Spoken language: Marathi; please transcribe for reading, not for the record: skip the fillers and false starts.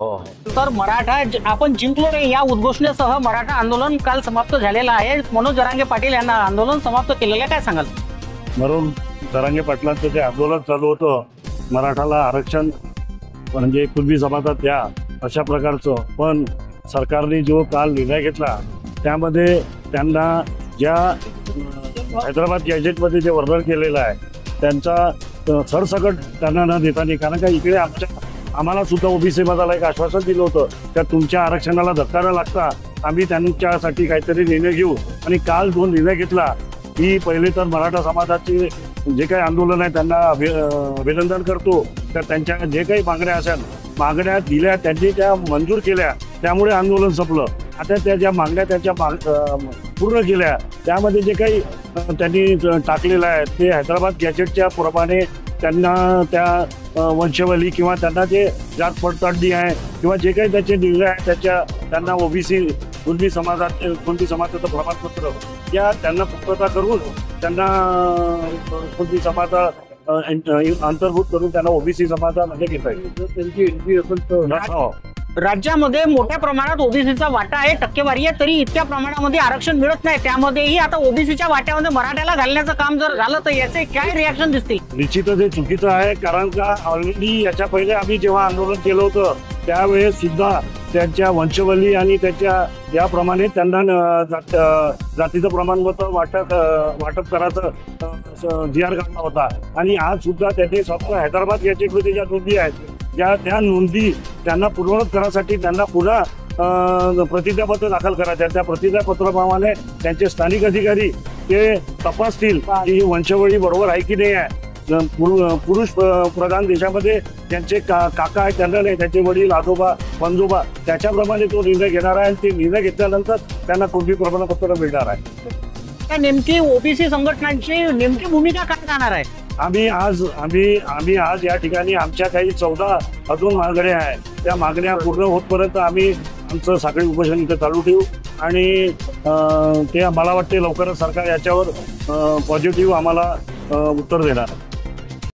हो. तर आपण जिंकलो रे या उद्घोषणेसह मराठा आंदोलन काल समाप्त झालेलं आहे. मनोज जरांगे पाटील यांना आंदोलन समाप्त केलेलं आहे, काय सांगाल? म्हणून जरांगे पाटलांचं जे आंदोलन चालू होतं, मराठाला आरक्षण म्हणजे कुणबी समाजात द्या अशा प्रकारचं, पण सरकारने जो काल निर्णय घेतला त्यामध्ये त्यांना ज्या हैदराबाद गॅजेटमध्ये जे वर्णन केलेलं आहे त्यांचा सरसकट त्यांना न देताना, कारण का इकडे आम्हाला सुद्धा ओबीसी मताला एक आश्वासन दिलं होतं त्या तुमच्या आरक्षणाला धक्का न लागता आम्ही त्यांच्यासाठी काहीतरी निर्णय घेऊ. आणि काल जो निर्णय घेतला की पहिले तर मराठा समाजाचे जे काही आंदोलन आहे त्यांना अभिनंदन करतो, तर त्यांच्या जे काही मागण्या दिल्या त्यांनी त्या मंजूर केल्या, त्यामुळे आंदोलन संपलं. आता त्या ज्या मागण्या त्यांच्या पूर्ण केल्या त्यामध्ये जे काही त्यांनी टाकलेलं आहे ते हैदराबाद गॅजेटच्या प्रमाणे त्यांना त्या वंशवली किंवा त्यांना जे जात पडताळणी आहे किंवा जे काही त्याचे निर्णय आहे त्यांना ओबीसी कुणबी समाजाचं प्रमाणपत्र या त्यांना पूर्तता करून त्यांना कुणबी समाजा अंतर्भूत करून त्यांना ओबीसी समाजामध्ये घेता येईल. त्यांची एंट्री असेल तर राज्यामध्ये मोठ्या प्रमाणात ओबीसीचा वाटा आहे, टक्केवारी आहे, तरी इतक्या प्रमाणामध्ये आरक्षण मिळत नाही. त्यामध्येही आता ओबीसीच्या वाट्यामध्ये मराठ्याला घालण्याचं काम जर झालं तर याचे काय रिॲक्शन दिसते? निश्चितच हे चुकीचं आहे, कारण का ऑलरेडी याच्या पहिले आम्ही जेव्हा आंदोलन केलं होतं त्यावेळेस सुद्धा त्यांच्या वंशवली आणि त्याच्या याप्रमाणे त्यांना जातीचं प्रमाणपत्र वाटप करायचं जी आर काढला होता. आणि आज सुद्धा त्यांनी फक्त हैदराबाद गॅजेटमध्ये ज्या नोंदी आहेत त्या नोंदी त्यांना पूर्ववत करण्यासाठी त्यांना पुन्हा प्रतिज्ञापत्र दाखल करायचं आहे. त्या प्रतिज्ञापत्राप्रमाणे त्यांचे स्थानिक अधिकारी ते तपासतील की ही वंशवळी बरोबर आहे की नाही आहे. पुरुष प्रधान देशामध्ये त्यांचे काका आहेत त्यांना नाही, त्यांचे वडील आजोबा पंजोबा त्याच्याप्रमाणे तो निर्णय घेणार आहे. आणि ते निर्णय घेतल्यानंतर त्यांना कुणबी प्रमाणपत्र मिळणार आहे. नेमकी ओबीसी संघटनांची नेमकी भूमिका काय राहणार आहे? आम्ही आज या ठिकाणी आमच्या काही 14 अजून मागण्या आहेत, त्या मागण्या पूर्ण होतपर्यंत आम्ही आमचं साखळी उपोषण इथे चालू ठेवू. आणि ते मला वाटते लवकरच सरकार याच्यावर पॉझिटिव्ह आम्हाला उत्तर देणार.